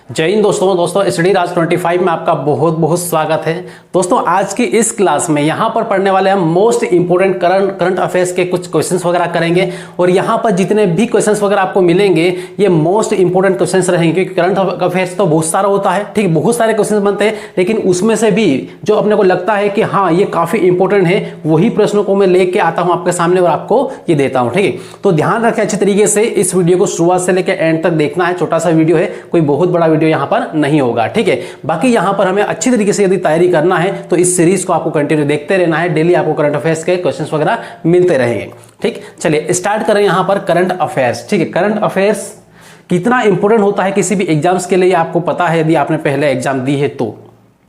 जय हिंद दोस्तों स्टडी राज 25 में आपका बहुत बहुत स्वागत है। दोस्तों आज की इस क्लास में यहाँ पर पढ़ने वाले हम मोस्ट इंपोर्टेंट करंट अफेयर्स के कुछ क्वेश्चंस वगैरह करेंगे और यहाँ पर जितने भी क्वेश्चंस वगैरह आपको मिलेंगे ये मोस्ट इंपोर्टेंट क्वेश्चंस रहेंगे, क्योंकि करंट अफेयर्स तो बहुत सारा होता है, ठीक, बहुत सारे क्वेश्चन बनते हैं, लेकिन उसमें से भी जो अपने को लगता है कि हाँ ये काफी इंपॉर्टेंट है वही प्रश्नों को मैं लेके आता हूँ आपके सामने और आपको ये देता हूँ। ठीक है, तो ध्यान रखें अच्छी तरीके से, इस वीडियो को शुरुआत से लेकर एंड तक देखना है। छोटा सा वीडियो है, कोई बहुत बड़ा वीडियो यहाँ पर नहीं होगा। ठीक है, बाकी यहाँ पर हमें अच्छी तरीके से यदि तैयारी करना है तो इस सीरीज को आपको कंटिन्यू देखते रहना है। डेली आपको करंट अफेयर्स के क्वेश्चंस वगैरह मिलते रहेंगे। ठीक, चलिए स्टार्ट करें यहाँ पर करंट अफेयर्स। ठीक है, करंट अफेयर्स कितना इंपॉर्टेंट होता है किसी भी एग्जाम्स के लिए आपको पता है, यदि आपने पहले एग्जाम दी है तो।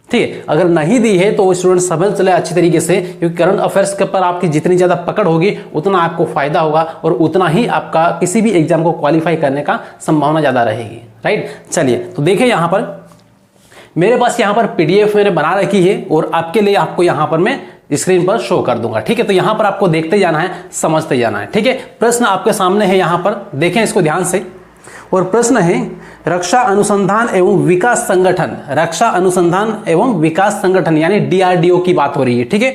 ठीक है, अगर नहीं दी है तो स्टूडेंट समझ चले अच्छी तरीके से, क्योंकि करंट अफेयर्स के पर आपकी जितनी ज्यादा पकड़ होगी उतना आपको फायदा होगा और उतना ही आपका किसी भी एग्जाम को क्वालिफाई करने का संभावना ज्यादा रहेगी। राइट, चलिए तो देखिए यहाँ पर मेरे पास यहाँ पर पीडीएफ मैंने बना रखी है और आपके लिए आपको यहाँ पर मैं स्क्रीन पर शो कर दूंगा। ठीक है, तो यहाँ पर आपको देखते जाना है, समझते जाना है। ठीक है, प्रश्न आपके सामने है, यहाँ पर देखें इसको ध्यान से। और प्रश्न है रक्षा अनुसंधान एवं विकास संगठन, रक्षा अनुसंधान एवं विकास संगठन यानी डीआरडीओ की बात हो रही है। ठीक है,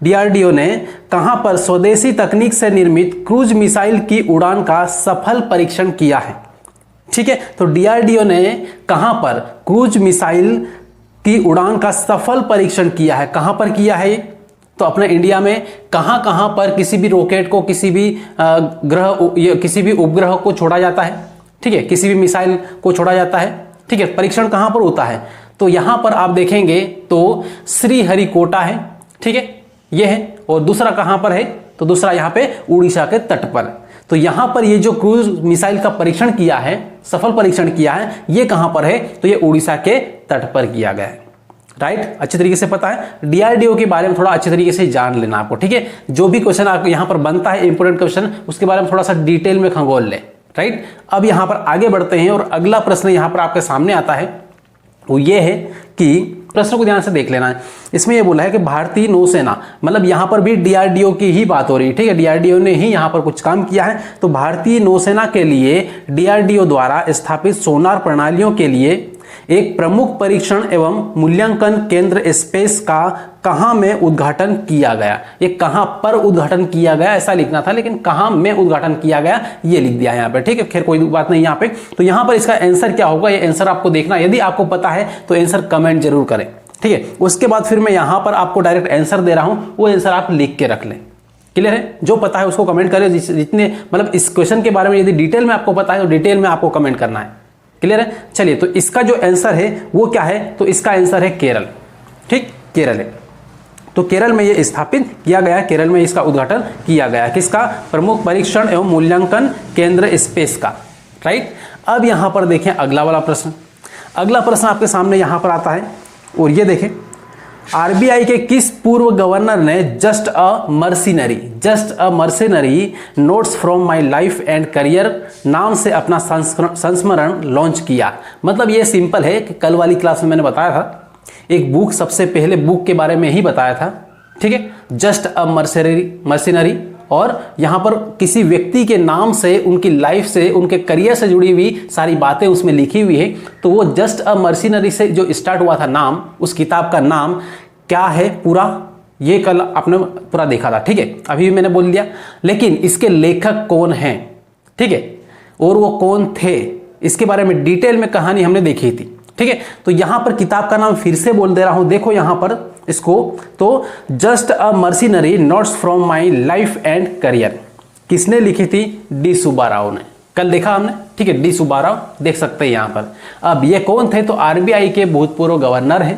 डीआरडीओ ने कहां पर स्वदेशी तकनीक से निर्मित क्रूज मिसाइल की उड़ान का सफल परीक्षण किया है। ठीक है, तो डीआरडीओ ने कहां पर क्रूज मिसाइल की उड़ान का सफल परीक्षण किया है, कहां पर किया है? तो अपने इंडिया में कहां कहां पर किसी भी रॉकेट को, किसी भी ग्रह, किसी भी उपग्रह को छोड़ा जाता है। ठीक है, किसी भी मिसाइल को छोड़ा जाता है। ठीक है, परीक्षण कहां पर होता है? तो यहां पर आप देखेंगे तो श्रीहरिकोटा है। ठीक है, यह है। और दूसरा कहां पर है? तो दूसरा यहां पे उड़ीसा के तट पर। तो यहां पर ये जो क्रूज मिसाइल का परीक्षण किया है, सफल परीक्षण किया है, ये कहां पर है? तो ये उड़ीसा के तट पर किया गया है। राइट, अच्छी तरीके से पता है। डीआरडीओ के बारे में थोड़ा अच्छी तरीके से जान लेना आपको। ठीक है, जो भी क्वेश्चन आपको यहां पर बनता है इंपोर्टेंट क्वेश्चन, उसके बारे में थोड़ा सा डिटेल में खंगोल ले। राइट, अब यहां पर आगे बढ़ते हैं और अगला प्रश्न यहां पर आपके सामने आता है, वो ये है कि प्रश्न को ध्यान से देख लेना है। इसमें ये बोला है कि भारतीय नौसेना, मतलब यहां पर भी डीआरडीओ की ही बात हो रही है। ठीक है, डीआरडीओ ने ही यहां पर कुछ काम किया है। तो भारतीय नौसेना के लिए डीआरडीओ द्वारा स्थापित सोनार प्रणालियों के लिए एक प्रमुख परीक्षण एवं मूल्यांकन केंद्र स्पेस का कहां में उद्घाटन किया गया। ये कहां पर उद्घाटन किया गया ऐसा लिखना था, लेकिन कहां में उद्घाटन किया गया ये लिख दिया यहां पे। ठीक है, खैर कोई बात नहीं यहां पे। तो यहां पर इसका आंसर क्या होगा, ये आंसर आपको देखना। यदि आपको पता है तो आंसर कमेंट जरूर करें। ठीक है, उसके बाद फिर मैं यहां पर आपको डायरेक्ट आंसर दे रहा हूं, वो आंसर आप लिख के रख लें। क्लियर है? जो पता है उसको कमेंट करें। जितने मतलब इस क्वेश्चन के बारे में यदि डिटेल में आपको पता है तो डिटेल में आपको कमेंट करना है। क्लियर है? चलिए, तो इसका जो आंसर है वो क्या है? तो इसका आंसर है केरल। ठीक, केरल है। तो केरल में ये स्थापित किया गया, केरल में इसका उद्घाटन किया गया। किसका? प्रमुख परीक्षण एवं मूल्यांकन केंद्र स्पेस का। राइट, अब यहां पर देखें अगला वाला प्रश्न। अगला प्रश्न आपके सामने यहां पर आता है और ये देखें, आरबीआई के किस पूर्व गवर्नर ने just a mercenary notes from my life and career नाम से अपना संस्मरण लॉन्च किया? मतलब ये सिंपल है कि कल वाली क्लास में मैंने बताया था, एक बुक, सबसे पहले बुक के बारे में ही बताया था। ठीक है, जस्ट अ मर्सिनरी, और यहां पर किसी व्यक्ति के नाम से, उनकी लाइफ से, उनके करियर से जुड़ी हुई सारी बातें उसमें लिखी हुई है। तो वो जस्ट अ मर्सिनरी से जो स्टार्ट हुआ था नाम, उस किताब का नाम क्या है पूरा, ये कल आपने पूरा देखा था। ठीक है, अभी मैंने बोल दिया, लेकिन इसके लेखक कौन हैं? ठीक है, और वो कौन थे, इसके बारे में डिटेल में कहानी हमने देखी थी। ठीक है, तो यहां पर किताब का नाम फिर से बोल दे रहा हूं, देखो यहां पर इसको, तो just a mercenary notes from my life and career किसने लिखी थी? डी सुब्बा राव ने। कल देखा हमने। ठीक है, डी सुब्बा राव देख सकते हैं यहां पर। अब ये कौन थे? तो आरबीआई के भूतपूर्व गवर्नर हैं।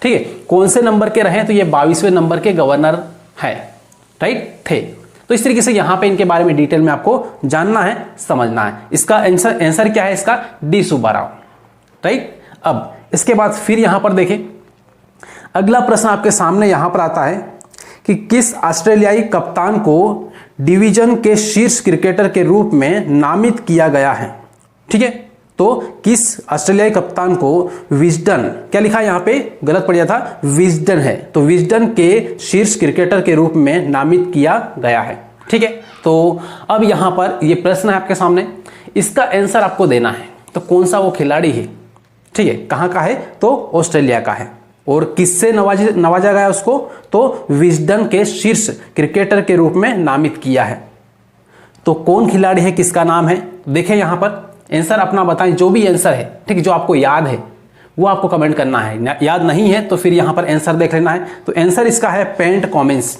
ठीक है, कौन से नंबर के रहे? तो ये 22वें नंबर के गवर्नर है। राइट, थे। तो इस तरीके से यहां पे इनके बारे में डिटेल में आपको जानना है, समझना है। इसका आंसर क्या है? इसका डी सुब्बा राव। राइट, अब इसके बाद फिर यहां पर देखें, अगला प्रश्न आपके सामने यहां पर आता है कि किस ऑस्ट्रेलियाई कप्तान को डिवीजन के शीर्ष क्रिकेटर के रूप में नामित किया गया है? ठीक है, तो किस ऑस्ट्रेलियाई कप्तान को विजडन, क्या लिखा है यहां पे, गलत पड़ गया था, विजडन है, तो विजडन के शीर्ष क्रिकेटर के रूप में नामित किया गया है। ठीक है, तो अब यहां पर ये प्रश्न है आपके सामने, इसका आंसर आपको देना है। तो कौन सा वो खिलाड़ी है? ठीक है, कहाँ का है तो ऑस्ट्रेलिया का है। और किससे नवाजा गया उसको, तो विजडन के शीर्ष क्रिकेटर के रूप में नामित किया है। तो कौन खिलाड़ी है, किसका नाम है, देखें यहाँ पर आंसर अपना बताएं, जो भी आंसर है, ठीक है, जो आपको याद है वो आपको कमेंट करना है, याद नहीं है तो फिर यहाँ पर आंसर देख लेना है। तो आंसर इसका है पैट कमिंस,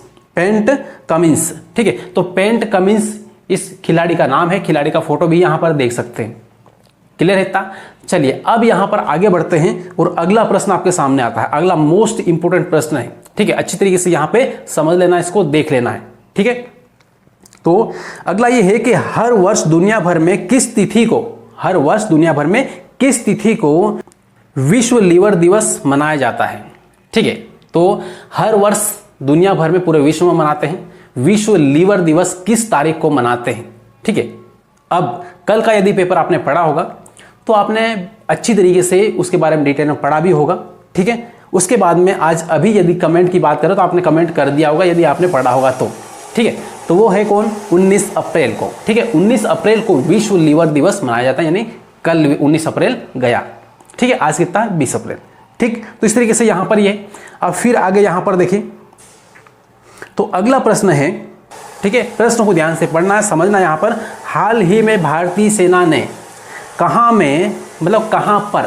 ठीक है। तो पैट कमिंस इस खिलाड़ी का नाम है, खिलाड़ी का फोटो भी यहाँ पर देख सकते हैं। क्लियर है? चलिए अब यहाँ पर आगे बढ़ते हैं और अगला प्रश्न आपके सामने आता है। अगला मोस्ट इंपोर्टेंट प्रश्न है, ठीक है, अच्छी तरीके से यहाँ पे समझ लेना, इसको देख लेना है, ठीक है। तो अगला ये है कि हर वर्ष दुनिया भर में किस तिथि को विश्व लीवर दिवस मनाया जाता है, ठीक है। तो हर वर्ष दुनिया भर में पूरे विश्व में मनाते हैं, विश्व लीवर दिवस किस तारीख को मनाते हैं, ठीक है। अब कल का यदि पेपर आपने पढ़ा होगा तो आपने अच्छी तरीके से उसके बारे में डिटेल में पढ़ा भी होगा, ठीक है। उसके बाद में आज अभी यदि कमेंट की बात करें तो आपने कमेंट कर दिया होगा यदि आपने पढ़ा होगा तो, ठीक है। तो वो है कौन, 19 अप्रैल को, ठीक है। 19 अप्रैल को विश्व लीवर दिवस मनाया जाता है, यानी कल 19 अप्रैल गया, ठीक है। आज कितना है, 20 अप्रैल, ठीक। तो इस तरीके से यहां पर ये। अब फिर आगे यहां पर देखिए, तो अगला प्रश्न है, ठीक है, प्रश्न को ध्यान से पढ़ना है, समझना। यहां पर हाल ही में भारतीय सेना ने कहां पर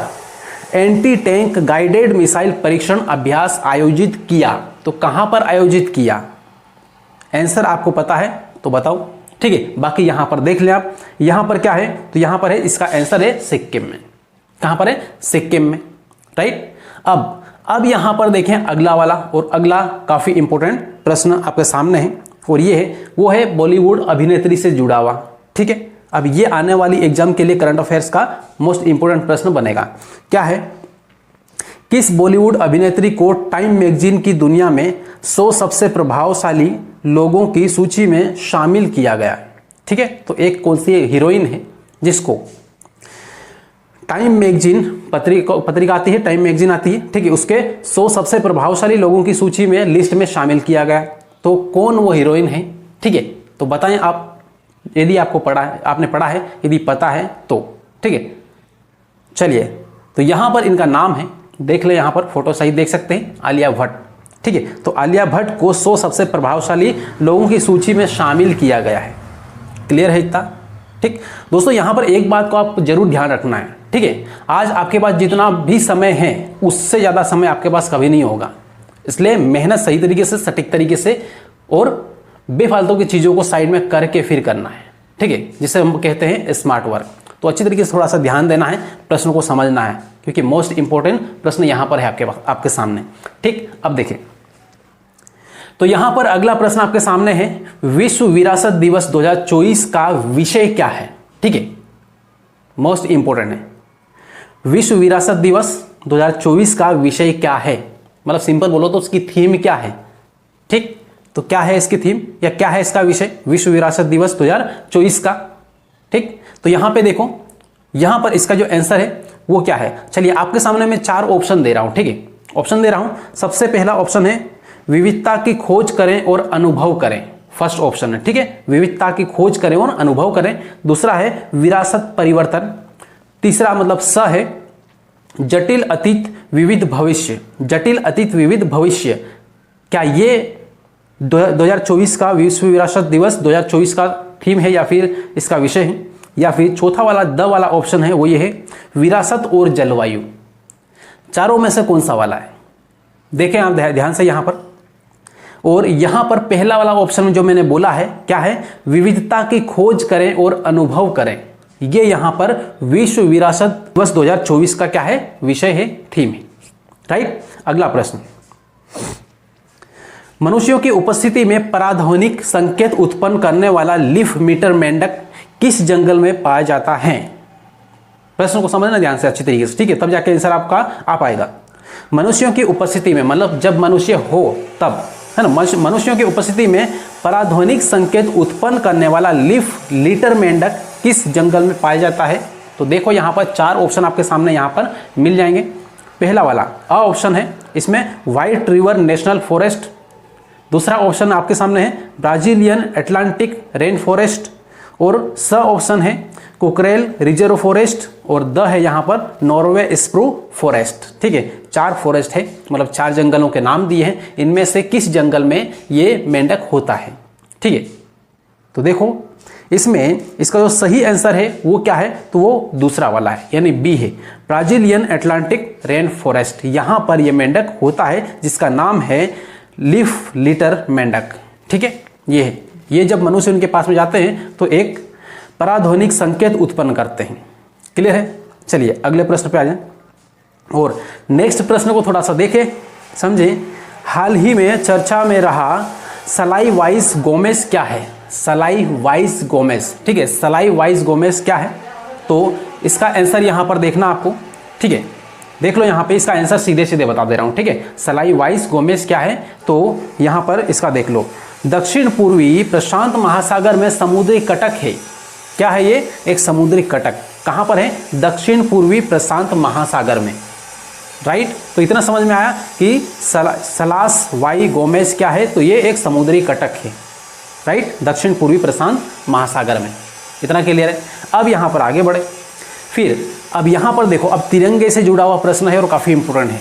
एंटी टैंक गाइडेड मिसाइल परीक्षण अभ्यास आयोजित किया, तो कहां पर आयोजित किया, आंसर आपको पता है तो बताओ, ठीक है। बाकी यहां पर देख लें आप, यहां पर क्या है, तो यहां पर है, इसका आंसर है सिक्किम में। कहां पर है, सिक्किम में, राइट। अब यहां पर देखें अगला वाला, और अगला काफी इंपॉर्टेंट प्रश्न आपके सामने है, और ये है, वो है बॉलीवुड अभिनेत्री से जुड़ा हुआ, ठीक है। अब ये आने वाली एग्जाम के लिए करंट अफेयर्स का मोस्ट इंपोर्टेंट प्रश्न बनेगा। क्या है, किस बॉलीवुड अभिनेत्री को टाइम मैगजीन की दुनिया में 100 सबसे प्रभावशाली लोगों की सूची में शामिल किया गया, ठीक है। तो एक कौन सी हीरोइन है जिसको टाइम मैगजीन पत्रिका आती है, टाइम मैगजीन आती है, ठीक है, उसके 100 सबसे प्रभावशाली लोगों की सूची में, लिस्ट में शामिल किया गया। तो कौन वो हीरोइन है, ठीक है। तो बताएं आप, यदि आपको आपने पढ़ा है, यदि पता है तो, ठीक है। चलिए, तो यहां पर इनका नाम है, देख ले, यहां पर फोटो सही देख सकते हैं, आलिया भट्ट, ठीक है। तो आलिया भट्ट को 100 सबसे प्रभावशाली लोगों की सूची में शामिल किया गया है। क्लियर है इतना, ठीक। दोस्तों यहां पर एक बात को आप जरूर ध्यान रखना है, ठीक है। आज आपके पास जितना भी समय है उससे ज्यादा समय आपके पास कभी नहीं होगा, इसलिए मेहनत सही तरीके से, सटीक तरीके से और बेफालतू की चीजों को साइड में करके फिर करना है, ठीक है, जिसे हम कहते हैं स्मार्ट वर्क। तो अच्छी तरीके से थोड़ा सा ध्यान देना है, प्रश्न को समझना है, क्योंकि मोस्ट इंपोर्टेंट प्रश्न यहां पर है आपके सामने, ठीक। अब देखें, तो यहां पर अगला प्रश्न आपके सामने है, विश्व विरासत दिवस 2024 का विषय क्या है, ठीक है, मोस्ट इंपोर्टेंट है। विश्व विरासत दिवस 2024 का विषय क्या है, मतलब सिंपल बोलो तो उसकी थीम क्या है, ठीक। तो क्या है इसकी थीम, या क्या है इसका विषय, विश्व विरासत दिवस 2024 का, ठीक। तो यहां पे देखो, यहां पर इसका जो आंसर है वो क्या है। चलिए आपके सामने मैं 4 ऑप्शन दे रहा हूं, ठीक है, ऑप्शन दे रहा हूं। सबसे पहला ऑप्शन है विविधता की खोज करें और अनुभव करें, फर्स्ट ऑप्शन है, ठीक है, विविधता की खोज करें और अनुभव करें। दूसरा है विरासत परिवर्तन। तीसरा मतलब स है जटिल अतीत विविध भविष्य, जटिल अतीत विविध भविष्य। क्या ये 2024 का विश्व विरासत दिवस 2024 का थीम है या फिर इसका विषय है। या फिर चौथा वाला द वाला ऑप्शन है, वो ये है विरासत और जलवायु। चारों में से कौन सा वाला है, देखें आप ध्यान से यहां पर। और यहां पर पहला वाला ऑप्शन जो मैंने बोला है क्या है, विविधता की खोज करें और अनुभव करें, ये यहां पर विश्व विरासत दिवस 2024 का क्या है, विषय है, थीम है, राइट। अगला प्रश्न, मनुष्यों की उपस्थिति में पराध्वनिक संकेत उत्पन्न करने वाला लीफ मीटर मेंढक किस जंगल में पाया जाता है। प्रश्न को समझना ध्यान से अच्छी तरीके से, ठीक है, तब जाके आंसर आपका आ पाएगा। मनुष्यों की उपस्थिति में मतलब जब मनुष्य हो तब, है ना, मनुष्यों की उपस्थिति में पराध्वनिक संकेत उत्पन्न करने वाला लीफ लीटर मेंढक किस जंगल में पाया जाता है। तो देखो यहां पर 4 ऑप्शन आपके सामने यहां पर मिल जाएंगे। पहला वाला अ ऑप्शन है, इसमें व्हाइट रिवर नेशनल फॉरेस्ट। दूसरा ऑप्शन आपके सामने है ब्राजीलियन अटलांटिक रेन फॉरेस्ट। और स ऑप्शन है कुकरेल रिजर्व फॉरेस्ट, और द है यहाँ पर नॉर्वे स्प्रू फॉरेस्ट। ठीक है, 4 फॉरेस्ट है, मतलब 4 जंगलों के नाम दिए हैं। इनमें से किस जंगल में ये मेंढक होता है? ठीक है, तो देखो इसमें इसका जो सही आंसर है वो क्या है, तो वो दूसरा वाला है, यानी बी है, ब्राजीलियन अटलांटिक रेन फॉरेस्ट। यहां पर ये मेंढक होता है जिसका नाम है लीफ लिटर मेंढक। ठीक है, ये है, ये जब मनुष्य उनके पास में जाते हैं तो एक पराध्वनिक संकेत उत्पन्न करते हैं। क्लियर है? चलिए अगले प्रश्न पे आ जाए और नेक्स्ट प्रश्न को थोड़ा सा देखें, समझें। हाल ही में चर्चा में रहा सलाई वाइस गोमेस क्या है? सलाई वाइस गोमेस। ठीक है, सलाई वाइस गोमेस क्या है? तो इसका आंसर यहां पर देखना आपको। ठीक है, देख लो यहाँ पे इसका आंसर सीधे सीधे बता दे रहा हूं। ठीक है, सलाई वाइस गोमेस क्या है, तो यहां पर इसका देख लो, दक्षिण पूर्वी प्रशांत महासागर में समुद्री कटक है। क्या है ये? एक समुद्री कटक। कहां पर है? दक्षिण पूर्वी प्रशांत महासागर में। राइट, तो इतना समझ में आया कि सलास वाई गोमेस क्या है, तो ये एक समुद्री कटक है। राइट, दक्षिण पूर्वी प्रशांत महासागर में। इतना क्लियर है? अब यहां पर आगे बढ़े, फिर अब यहां पर देखो, अब तिरंगे से जुड़ा हुआ प्रश्न है और काफी इंपोर्टेंट है।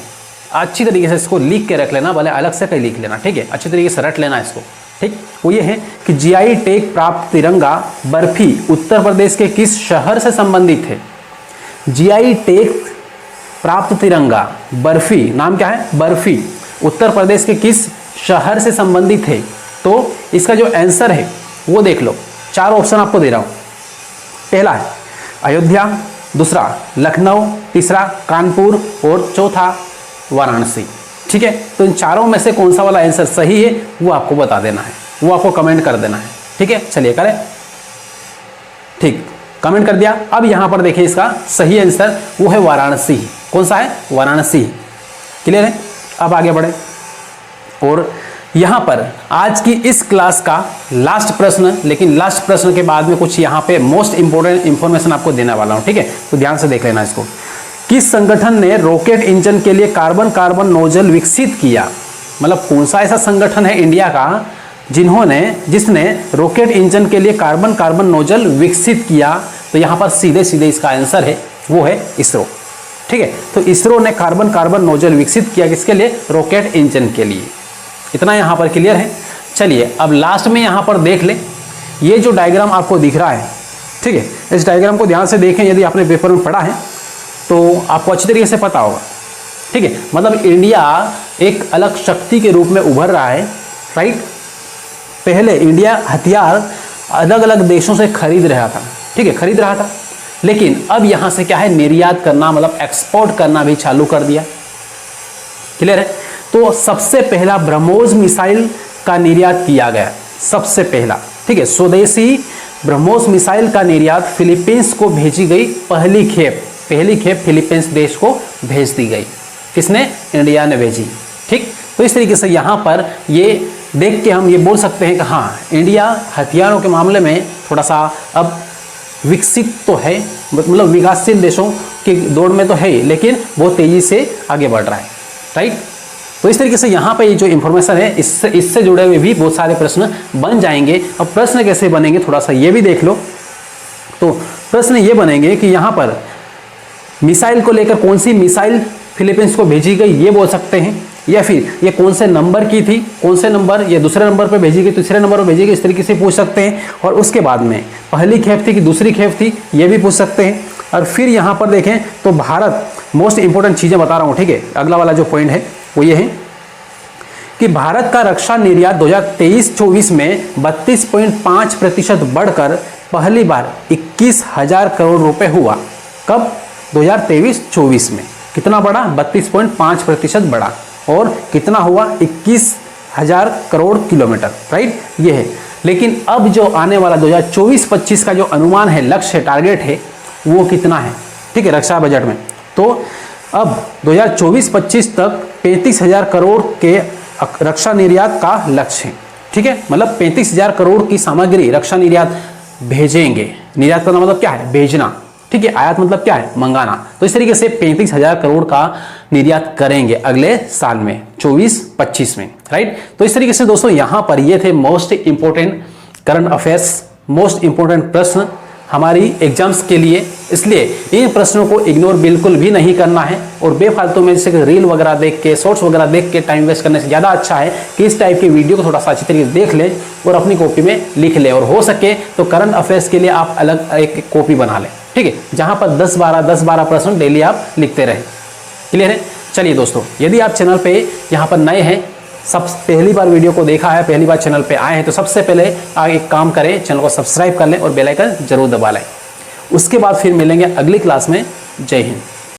अच्छी तरीके से इसको लिख के रख लेना, भले अलग से कहीं लिख लेना। ठीक है, अच्छी तरीके से रट लेना इसको। ठीक, वो ये है कि जीआई टैग प्राप्त तिरंगा बर्फी उत्तर प्रदेश के किस शहर से संबंधित है? जीआई टैग प्राप्त तिरंगा बर्फी, नाम क्या है? बर्फी, उत्तर प्रदेश के किस शहर से संबंधित है? तो इसका जो आंसर है वो देख लो, 4 ऑप्शन आपको दे रहा हूं। पहला है अयोध्या, दूसरा लखनऊ, तीसरा कानपुर और चौथा वाराणसी। ठीक है, तो इन चारों में से कौन सा वाला आंसर सही है वो आपको बता देना है, वो आपको कमेंट कर देना है। ठीक है, चलिए करें। ठीक, कमेंट कर दिया। अब यहां पर देखिए इसका सही आंसर वो है वाराणसी। कौन सा है? वाराणसी। क्लियर है? अब आगे बढ़े और यहां पर आज की इस क्लास का लास्ट प्रश्न, लेकिन लास्ट प्रश्न के बाद में कुछ यहां पे मोस्ट इंपोर्टेंट इंफॉर्मेशन आपको देने वाला हूं। ठीक है, तो ध्यान से देख लेना इसको। किस संगठन ने रॉकेट इंजन के लिए कार्बन कार्बन नोजल विकसित किया? मतलब कौन सा ऐसा संगठन है इंडिया का जिसने रॉकेट इंजन के लिए कार्बन कार्बन नोजल विकसित किया? तो यहां पर सीधे सीधे इसका आंसर है वो है इसरो। ठीक है, तो इसरो ने कार्बन कार्बन नोजल विकसित किया किसके लिए? रॉकेट इंजन के लिए। इतना यहां पर क्लियर है? चलिए अब लास्ट में यहां पर देख ले, ये जो डायग्राम आपको दिख रहा है, ठीक है, इस डायग्राम को ध्यान से देखें। यदि आपने पेपर में पढ़ा है तो आपको अच्छी तरीके से पता होगा। ठीक है, मतलब इंडिया एक अलग शक्ति के रूप में उभर रहा है। राइट, पहले इंडिया हथियार अलग अलग देशों से खरीद रहा था। ठीक है, खरीद रहा था, लेकिन अब यहां से क्या है? निर्यात करना, मतलब एक्सपोर्ट करना भी चालू कर दिया। क्लियर है? तो सबसे पहला ब्रह्मोस मिसाइल का निर्यात किया गया, सबसे पहला। ठीक है, स्वदेशी ब्रह्मोस मिसाइल का निर्यात फिलीपींस को भेजी गई पहली खेप फिलीपींस देश को भेज दी गई। किसने? इंडिया ने भेजी। ठीक, तो इस तरीके से यहां पर ये देख के हम ये बोल सकते हैं कि हाँ, इंडिया हथियारों के मामले में थोड़ा सा अब विकसित तो है, मतलब विकासशील देशों की दौड़ में तो है ही, लेकिन बहुत तेजी से आगे बढ़ रहा है। राइट, तो इस तरीके से यहाँ पे ये जो इन्फॉर्मेशन है इससे जुड़े हुए भी बहुत सारे प्रश्न बन जाएंगे। अब प्रश्न कैसे बनेंगे थोड़ा सा ये भी देख लो। तो प्रश्न ये बनेंगे कि यहाँ पर मिसाइल को लेकर कौन सी मिसाइल फिलीपींस को भेजी गई ये बोल सकते हैं, या फिर ये कौन से नंबर की थी, कौन से नंबर, ये दूसरे नंबर पर भेजी गई, तीसरे नंबर पर भेजी गई, इस तरीके से पूछ सकते हैं। और उसके बाद में पहली खेप थी कि दूसरी खेप थी ये भी पूछ सकते हैं। और फिर यहाँ पर देखें तो भारत, मोस्ट इंपोर्टेंट चीज़ें बता रहा हूँ। ठीक है, अगला वाला जो पॉइंट है वो ये है कि भारत का रक्षा निर्यात 2023-24 में 32.5% बढ़कर पहली बार 21,000 करोड़ रुपए हुआ। कब? 2023-24 में। कितना बढ़ा? 32.5% बढ़ा। और कितना हुआ? 21,000 करोड़ किलोमीटर। राइट, ये है। लेकिन अब जो आने वाला 2024-25 का जो अनुमान है, लक्ष्य है, टारगेट है, वो कितना है? ठीक है, रक्षा बजट में तो अब 2024-25 तक 35,000 करोड़ के रक्षा निर्यात का लक्ष्य है। ठीक है, मतलब 35,000 करोड़ की सामग्री रक्षा निर्यात भेजेंगे। निर्यात करना मतलब क्या है? भेजना। ठीक है, आयात मतलब क्या है? मंगाना। तो इस तरीके से 35,000 करोड़ का निर्यात करेंगे अगले साल में 24-25 में। राइट, तो इस तरीके से दोस्तों यहाँ पर ये थे most important current affairs, most important प्रश्न हमारी एग्जाम्स के लिए, इसलिए इन प्रश्नों को इग्नोर बिल्कुल भी नहीं करना है। और बेफालतू में जैसे रील वगैरह देख के, शॉर्ट्स वगैरह देख के टाइम वेस्ट करने से ज़्यादा अच्छा है कि इस टाइप की वीडियो को थोड़ा सा अच्छी तरीके से देख लें और अपनी कॉपी में लिख लें। और हो सके तो करंट अफेयर्स के लिए आप अलग एक कॉपी बना लें, ठीक है, जहाँ पर 10-12 प्रश्न डेली आप लिखते रहें। क्लियर है? चलिए दोस्तों, यदि आप चैनल पे यहाँ पर नए हैं, सब पहली बार वीडियो को देखा है, पहली बार चैनल पे आए हैं, तो सबसे पहले आप एक काम करें, चैनल को सब्सक्राइब कर लें और बेल आइकन जरूर दबा लें। उसके बाद फिर मिलेंगे अगली क्लास में। जय हिंद।